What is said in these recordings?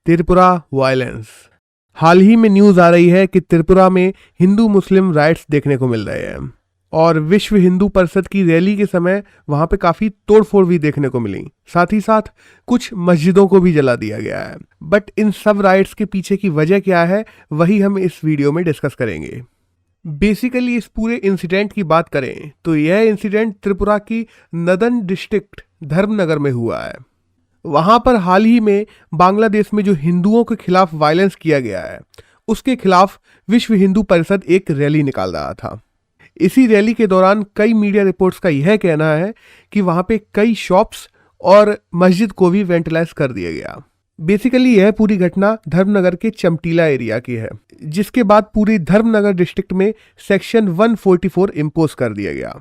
Tripura violence. हाल ही में news आ रही है कि त्रिपुरा में हिंदू मुस्लिम राइट्स देखने को मिल रहे हैं और विश्व हिंदू परिषद की रैली के समय वहां पे काफी तोड़फोड़ भी देखने को मिली। साथ ही साथ कुछ मस्जिदों को भी जला दिया गया है। बट इन सब राइट्स के पीछे की वजह क्या है, वही हम इस वीडियो में डिस्कस करेंगे। बेसिकली इस पूरे इंसिडेंट की बात करें तो यह इंसिडेंट त्रिपुरा की नदन डिस्ट्रिक्ट धर्मनगर में हुआ है। वहां पर हाल ही में बांग्लादेश में जो हिंदुओं के खिलाफ वायलेंस किया गया है, उसके खिलाफ विश्व हिंदू परिषद एक रैली निकाल रहा था। इसी रैली के दौरान कई मीडिया रिपोर्ट्स का यह कहना है कि वहां पे कई शॉप्स और मस्जिद को भी वेंटिलाइज कर दिया गया। बेसिकली यह पूरी घटना धर्मनगर के चमटीला एरिया की है, जिसके बाद पूरी धर्मनगर डिस्ट्रिक्ट में सेक्शन 144 इम्पोज कर दिया गया।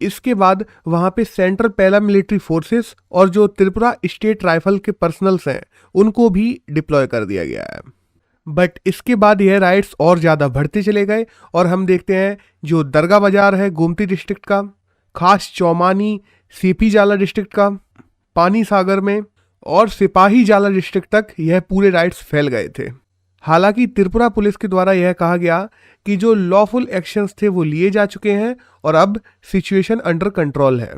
इसके बाद वहां पे सेंट्रल पैरामिलिट्री फोर्सेस और जो त्रिपुरा स्टेट राइफल के पर्सनल्स हैं उनको भी डिप्लॉय कर दिया गया है। बट इसके बाद यह राइट्स और ज़्यादा बढ़ते चले गए और हम देखते हैं जो दरगाह बाजार है गोमती डिस्ट्रिक्ट का, खास चौमानी सीपी जाला डिस्ट्रिक्ट का, पानी सागर में और सिपाही जाला डिस्ट्रिक्ट तक यह पूरे राइट्स फैल गए थे। हालांकि त्रिपुरा पुलिस के द्वारा यह कहा गया कि जो लॉफुल एक्शंस थे वो लिए जा चुके हैं और अब सिचुएशन अंडर कंट्रोल है।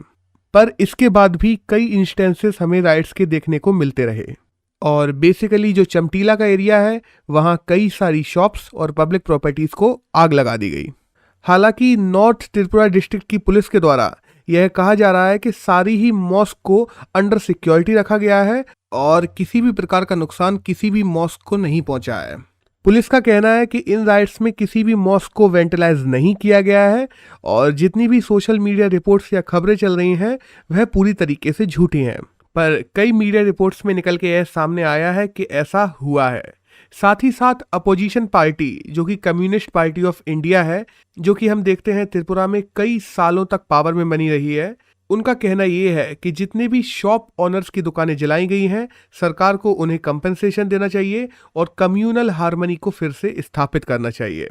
पर इसके बाद भी कई इंस्टेंसेस हमें राइट्स के देखने को मिलते रहे और बेसिकली जो चमटीला का एरिया है वहां कई सारी शॉप्स और पब्लिक प्रॉपर्टीज को आग लगा दी गई। हालांकि नॉर्थ त्रिपुरा डिस्ट्रिक्ट की पुलिस के द्वारा यह कहा जा रहा है कि सारी ही मॉस्क को अंडर सिक्योरिटी रखा गया है और किसी भी प्रकार का नुकसान किसी भी मॉस्क को नहीं पहुंचा है। पुलिस का कहना है कि इन राइट्स में किसी भी मॉस्क को वेंटिलाइज नहीं किया गया है और जितनी भी सोशल मीडिया रिपोर्ट्स या खबरें चल रही हैं वह पूरी तरीके से झूठी हैं। पर कई मीडिया रिपोर्ट्स में निकल के यह सामने आया है कि ऐसा हुआ है। साथ ही साथ अपोजिशन पार्टी जो कि कम्युनिस्ट पार्टी ऑफ इंडिया है, जो कि हम देखते हैं त्रिपुरा में कई सालों तक पावर में बनी रही है, उनका कहना यह है कि जितने भी शॉप ऑनर्स की दुकानें जलाई गई हैं सरकार को उन्हें कंपनसेशन देना चाहिए और कम्युनल हार्मनी को फिर से स्थापित करना चाहिए।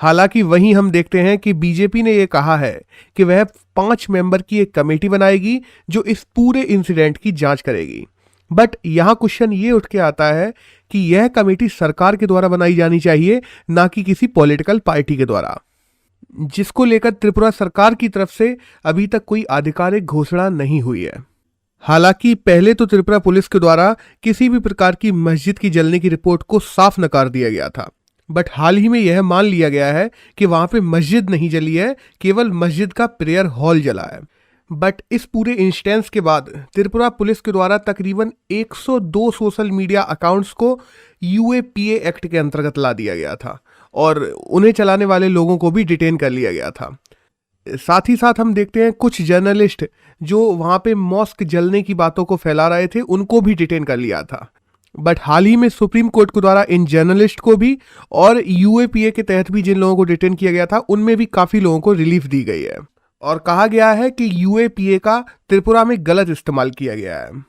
हालांकि वहीं हम देखते हैं कि बीजेपी ने यह कहा है कि वह 5 मेंबर की एक कमेटी बनाएगी जो इस पूरे इंसिडेंट की जांच करेगी। बट यहां क्वेश्चन ये उठ के आता है कि यह कमेटी सरकार के द्वारा बनाई जानी चाहिए, ना कि किसी पॉलिटिकल पार्टी के द्वारा, जिसको लेकर त्रिपुरा सरकार की तरफ से अभी तक कोई आधिकारिक घोषणा नहीं हुई है। हालांकि पहले तो त्रिपुरा पुलिस के द्वारा किसी भी प्रकार की मस्जिद की जलने की रिपोर्ट को साफ नकार दिया गया था। बट हाल ही में यह मान लिया गया है कि वहां पे मस्जिद नहीं जली है, केवल मस्जिद का प्रेयर हॉल जला है। बट इस पूरे इंस्टेंस के बाद त्रिपुरा पुलिस के द्वारा तकरीबन 102 सोशल मीडिया अकाउंट्स को यूएपीए एक्ट के अंतर्गत ला दिया गया था और उन्हें चलाने वाले लोगों को भी डिटेन कर लिया गया था। साथ ही साथ हम देखते हैं कुछ जर्नलिस्ट जो वहां पे मॉस्क जलने की बातों को फैला रहे थे उनको भी डिटेन कर लिया था। बट हाल ही में सुप्रीम कोर्ट के द्वारा इन जर्नलिस्ट को भी और यूएपीए के तहत भी जिन लोगों को डिटेन किया गया था उनमें भी काफी लोगों को रिलीफ दी गई है और कहा गया है कि यूएपीए का त्रिपुरा में गलत इस्तेमाल किया गया है।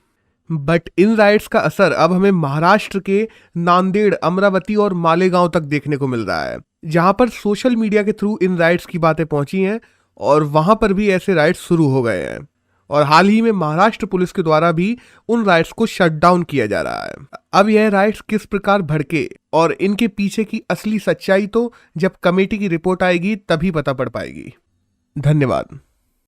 बट इन राइट्स का असर अब हमें महाराष्ट्र के नांदेड़, अमरावती और मालेगांव तक देखने को मिल रहा है, जहां पर सोशल मीडिया के थ्रू इन राइट्स की बातें पहुंची हैं और वहां पर भी ऐसे राइट्स शुरू हो गए हैं। और हाल ही में महाराष्ट्र पुलिस के द्वारा भी उन राइट्स को शट डाउन किया जा रहा है। अब यह राइट्स किस प्रकार भड़के और इनके पीछे की असली सच्चाई तो जब कमेटी की रिपोर्ट आएगी तभी पता पड़ पाएगी। धन्यवाद।